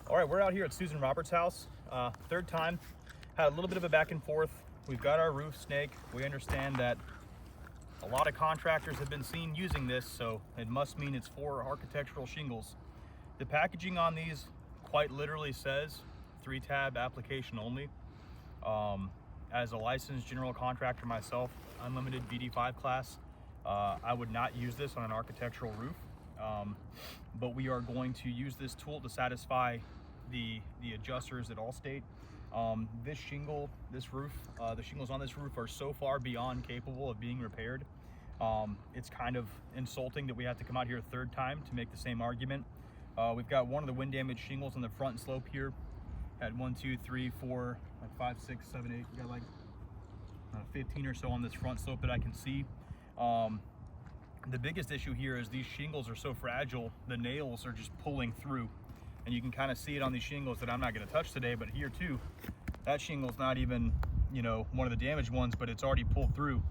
All right, we're out here at Susan Roberts' house. Third time, had a little bit of a back and forth. We've got our roof snake. We understand that a lot of contractors have been seen using this, so it must mean it's for architectural shingles. The packaging on these quite literally says 3-tab application only. As a licensed general contractor myself, unlimited VD5 class, I would not use this on an architectural roof. But we are going to use this tool to satisfy the adjusters at Allstate. This shingle, this roof, the shingles on this roof are so far beyond capable of being repaired. It's kind of insulting that we have to come out here a third time to make the same argument. We've got one of the wind damaged shingles on the front slope here. Had 1, 2, 3, 4, like 5, 6, 7, 8. We got like 15 or so on this front slope that I can see. The biggest issue here is these shingles are so fragile, the nails are just pulling through. And you can kind of see it on these shingles that I'm not going to touch today, but here too, that shingle's not even, you know, one of the damaged ones, but it's already pulled through.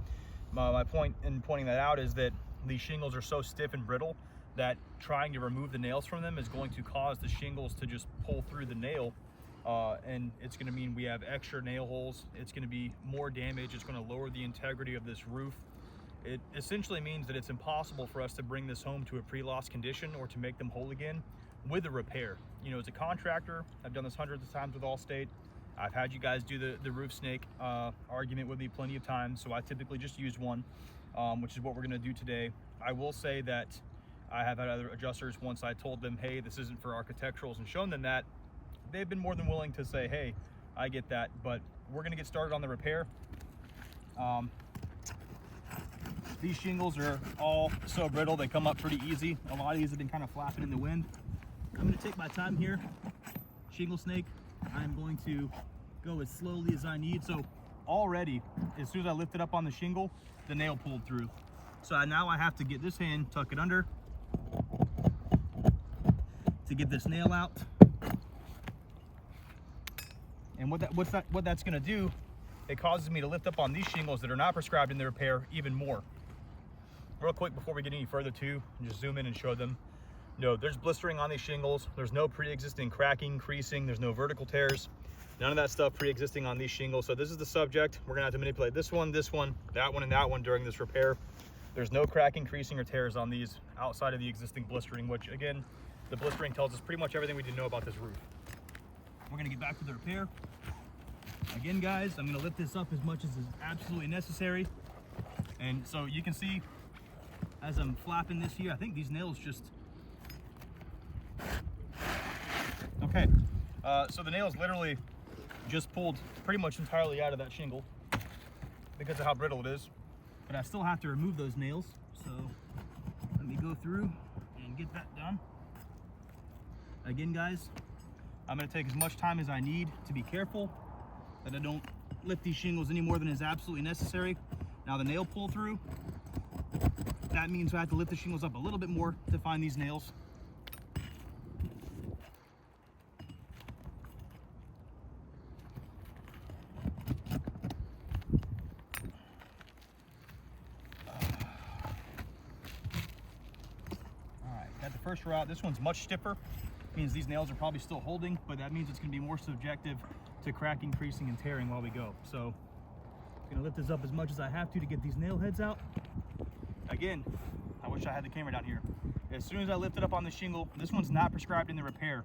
My point in pointing that out is that these shingles are so stiff and brittle that trying to remove the nails from them is going to cause the shingles to just pull through the nail. And it's going to mean we have extra nail holes. It's going to be more damage. It's going to lower the integrity of this roof. It essentially means that it's impossible for us to bring this home to a pre-loss condition or to make them whole again with a repair. You know, as a contractor, I've done this hundreds of times with Allstate. I've had you guys do the roof snake argument with me plenty of times, so I typically just use one, which is what we're going to do today. I will say that I have had other adjusters, once I told them, hey, this isn't for architecturals, and shown them that, they've been more than willing to say, hey, I get that, but we're going to get started on the repair. These shingles are all so brittle, they come up pretty easy. A lot of these have been kind of flapping in the wind. I'm going to take my time here. Shingle snake, I'm going to go as slowly as I need. So already, as soon as I lift it up on the shingle, the nail pulled through. So now I have to get this hand, tuck it under to get this nail out. And what that's going to do, it causes me to lift up on these shingles that are not prescribed in the repair even more. Real quick before we get any further too, just zoom in and show them. No, there's blistering on these shingles. There's no pre-existing cracking, creasing. There's no vertical tears. None of that stuff pre-existing on these shingles. So this is the subject. We're gonna have to manipulate this one, that one, and that one during this repair. There's no cracking, creasing, or tears on these outside of the existing blistering, which again, the blistering tells us pretty much everything we need to know about this roof. We're gonna get back to the repair. Again, guys, I'm gonna lift this up as much as is absolutely necessary. And so you can see as I'm flapping this here, I think these nails just, okay. So the nails literally just pulled pretty much entirely out of that shingle because of how brittle it is. But I still have to remove those nails. So let me go through and get that done. Again, guys, I'm gonna take as much time as I need to be careful that I don't lift these shingles any more than is absolutely necessary. Now the nail pull through, that means I have to lift the shingles up a little bit more to find these nails. Got the first row out. This one's much stiffer. Means these nails are probably still holding, but that means it's going to be more subjective to cracking, creasing, and tearing while we go. So I'm going to lift this up as much as I have to get these nail heads out. Again, I wish I had the camera down here. As soon as I lift it up on the shingle, this one's not prescribed in the repair.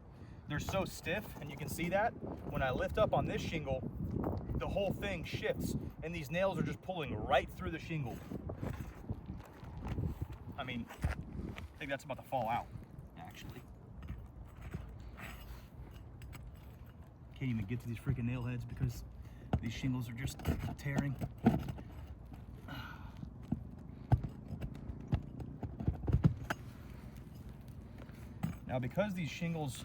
They're so stiff, and you can see that. When I lift up on this shingle, the whole thing shifts, and these nails are just pulling right through the shingle. I mean, I think that's about to fall out, actually. Can't even get to these freaking nail heads because these shingles are just tearing. Now, because these shingles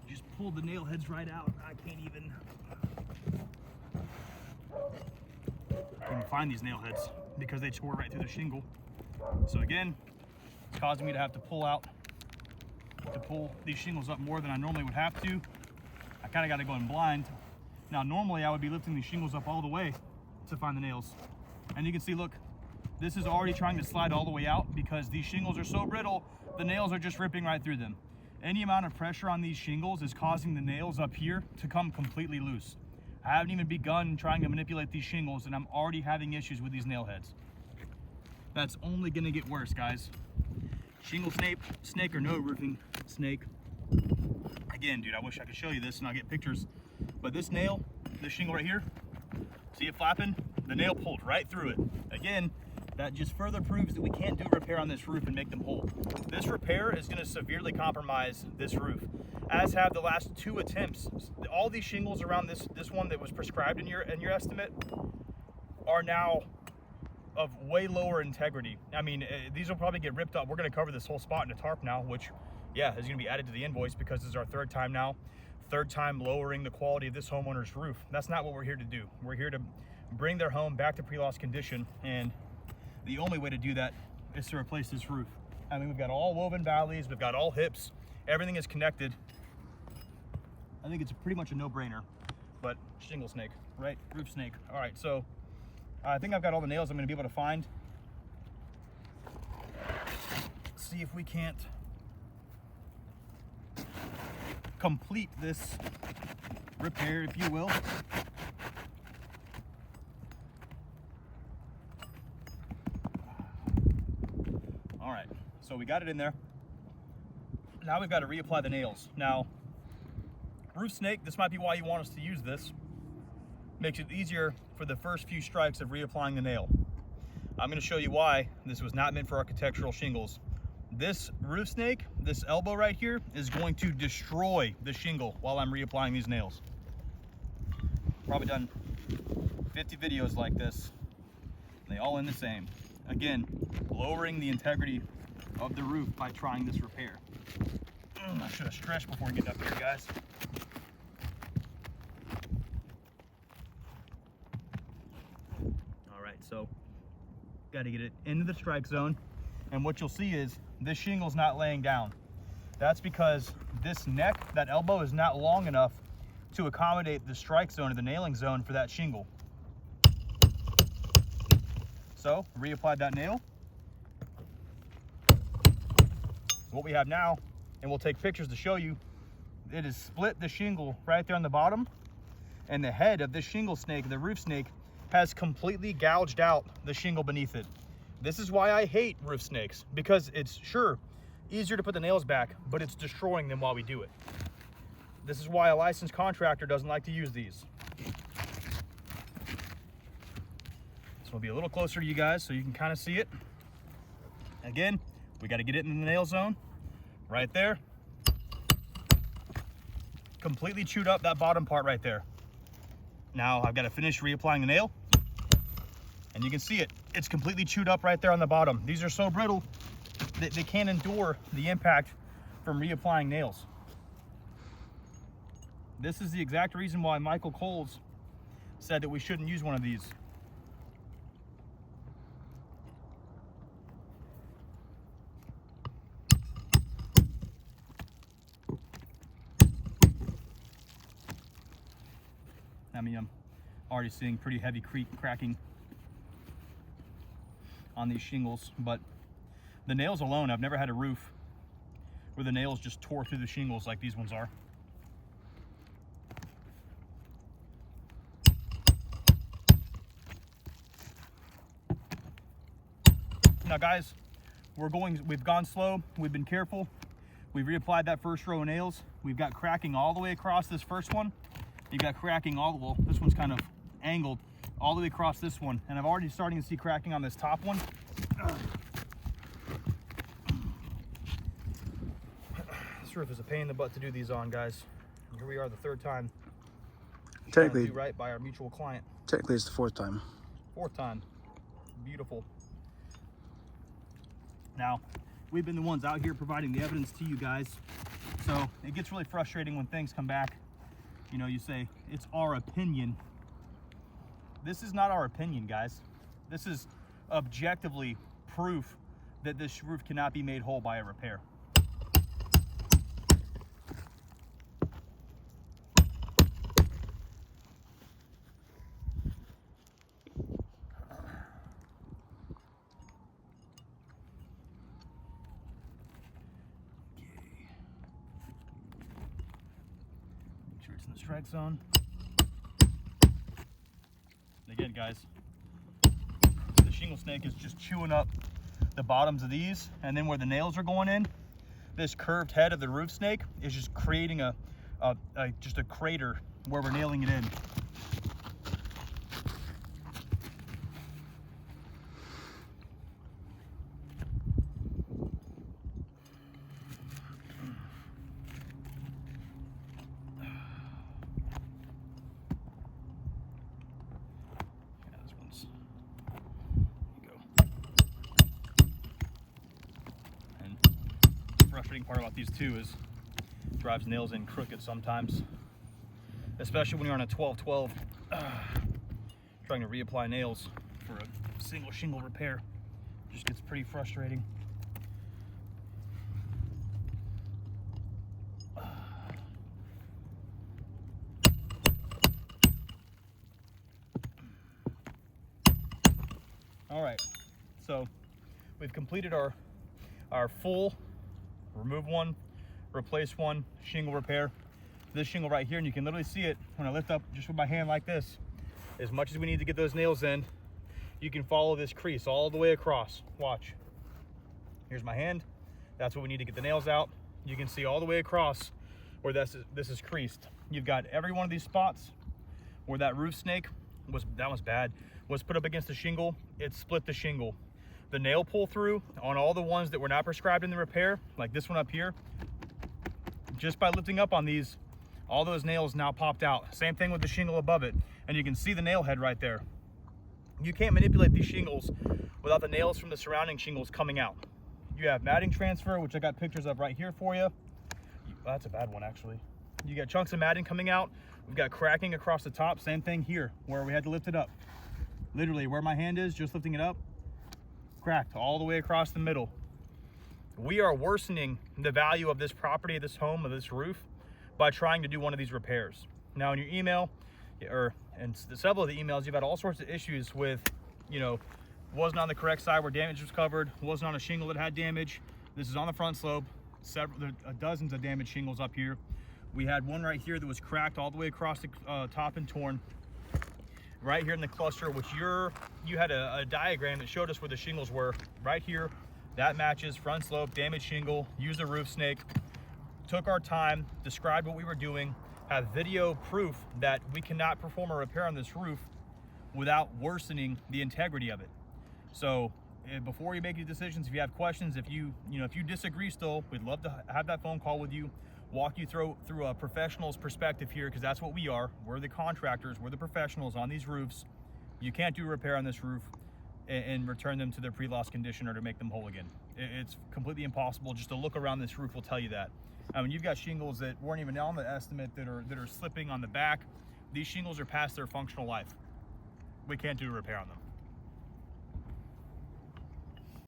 just pulled the nail heads right out, I can't even find these nail heads because they tore right through the shingle. So again, it's causing me to have to pull these shingles up more than I normally would have to. I kind of got to go in blind. Now, normally I would be lifting these shingles up all the way to find the nails. And you can see, look, this is already trying to slide all the way out because these shingles are so brittle, the nails are just ripping right through them. Any amount of pressure on these shingles is causing the nails up here to come completely loose. I haven't even begun trying to manipulate these shingles and I'm already having issues with these nail heads. That's only gonna get worse, guys. Shingle snake or no roofing snake. Again, dude, I wish I could show you this and I'll get pictures, but this nail, this shingle right here, see it flapping? The nail pulled right through it. Again, that just further proves that we can't do repair on this roof and make them whole. This repair is gonna severely compromise this roof, as have the last 2 attempts. All these shingles around this one that was prescribed in your estimate are now of way lower integrity. I mean, these will probably get ripped up. We're gonna cover this whole spot in a tarp now, which, yeah, is gonna be added to the invoice because this is our 3rd time now. 3rd time lowering the quality of this homeowner's roof. That's not what we're here to do. We're here to bring their home back to pre-loss condition, and the only way to do that is to replace this roof. I mean, we've got all woven valleys, we've got all hips, everything is connected. I think it's pretty much a no-brainer, but shingle snake, right? Roof snake. All right, so I think I've got all the nails I'm gonna be able to find. See if we can't complete this repair, if you will. All right, so we got it in there. Now we've got to reapply the nails. Now, roof snake, this might be why you want us to use this. Makes it easier for the first few strikes of reapplying the nail. I'm going to show you why this was not meant for architectural shingles. This roof snake, this elbow right here, is going to destroy the shingle while I'm reapplying these nails. Probably done 50 videos like this. They all end the same. Again, lowering the integrity of the roof by trying this repair. I should have stretched before getting up here, guys. All right, so got to get it into the strike zone. And what you'll see is this shingle's not laying down. That's because this neck, that elbow, is not long enough to accommodate the strike zone or the nailing zone for that shingle. So, reapplied that nail. What we have now, and we'll take pictures to show you, it has split the shingle right there on the bottom, and the head of this shingle snake, the roof snake, has completely gouged out the shingle beneath it. This is why I hate roof snakes, because it's sure easier to put the nails back, but it's destroying them while we do it. This is why a licensed contractor doesn't like to use these. So we'll be a little closer to you guys so you can kind of see it. Again, we got to get it in the nail zone right there. Completely chewed up that bottom part right there. Now I've got to finish reapplying the nail, and you can see it. It's completely chewed up right there on the bottom. These are so brittle that they can't endure the impact from reapplying nails. This is the exact reason why Michael Coles said that we shouldn't use one of these. I mean, I'm already seeing pretty heavy cracking on these shingles, but the nails alone, I've never had a roof where the nails just tore through the shingles like these ones are. Now guys, we've gone slow, we've been careful. We've reapplied that first row of nails. We've got cracking all the way across this first one. You've got cracking well, this one's kind of angled all the way across this one. And I'm already starting to see cracking on this top one. This roof is a pain in the butt to do these on, guys. And here we are the 3rd time. Technically, do right by our mutual client. Technically, it's the 4th time. 4th time. Beautiful. Now, we've been the ones out here providing the evidence to you guys. So it gets really frustrating when things come back. You know, you say, it's our opinion. This is not our opinion, guys. This is objectively proof that this roof cannot be made whole by a repair. the strike zone. And again, guys, the shingle snake is just chewing up the bottoms of these, and then where the nails are going in, this curved head of the roof snake is just creating just a crater where we're nailing it in. Frustrating part about these too is it drives nails in crooked sometimes, especially when you're on a 12-12 trying to reapply nails for a single shingle repair. Just gets pretty frustrating. All right, so we've completed our full remove one, replace one shingle repair. This shingle right here, and you can literally see it when I lift up just with my hand like this. As much as we need to get those nails in, you can follow this crease all the way across. Watch. Here's my hand. That's what we need to get the nails out. You can see all the way across where this is creased. You've got every one of these spots where that roof snake was put up against the shingle. It split the shingle. The nail pull through on all the ones that were not prescribed in the repair, like this one up here, just by lifting up on these, all those nails now popped out. Same thing with the shingle above it. And you can see the nail head right there. You can't manipulate these shingles without the nails from the surrounding shingles coming out. You have matting transfer, which I got pictures of right here for you. That's a bad one, actually. You got chunks of matting coming out. We've got cracking across the top. Same thing here, where we had to lift it up. Literally where my hand is, just lifting it up, cracked all the way across the middle. We are worsening the value of this property, of this home, of this roof by trying to do one of these repairs. Now in your email, and several of the emails, you've had all sorts of issues with, wasn't on the correct side where damage was covered, wasn't on a shingle that had damage. This is on the front slope, dozens of damaged shingles up here. We had one right here that was cracked all the way across the top and torn. Right here in the cluster, which you had a diagram that showed us where the shingles were. Right here, that matches front slope, damaged shingle, used a roof snake, took our time, described what we were doing, have video proof that we cannot perform a repair on this roof without worsening the integrity of it. So before you make your decisions, if you have questions, if you disagree still, we'd love to have that phone call with you, walk you through a professional's perspective here, because that's what we are. We're the contractors, we're the professionals on these roofs. You can't do a repair on this roof and return them to their pre-loss condition or to make them whole again. It's completely impossible. Just a look around this roof will tell you that. I mean, you've got shingles that weren't even on the estimate that are slipping on the back. These shingles are past their functional life. We can't do a repair on them.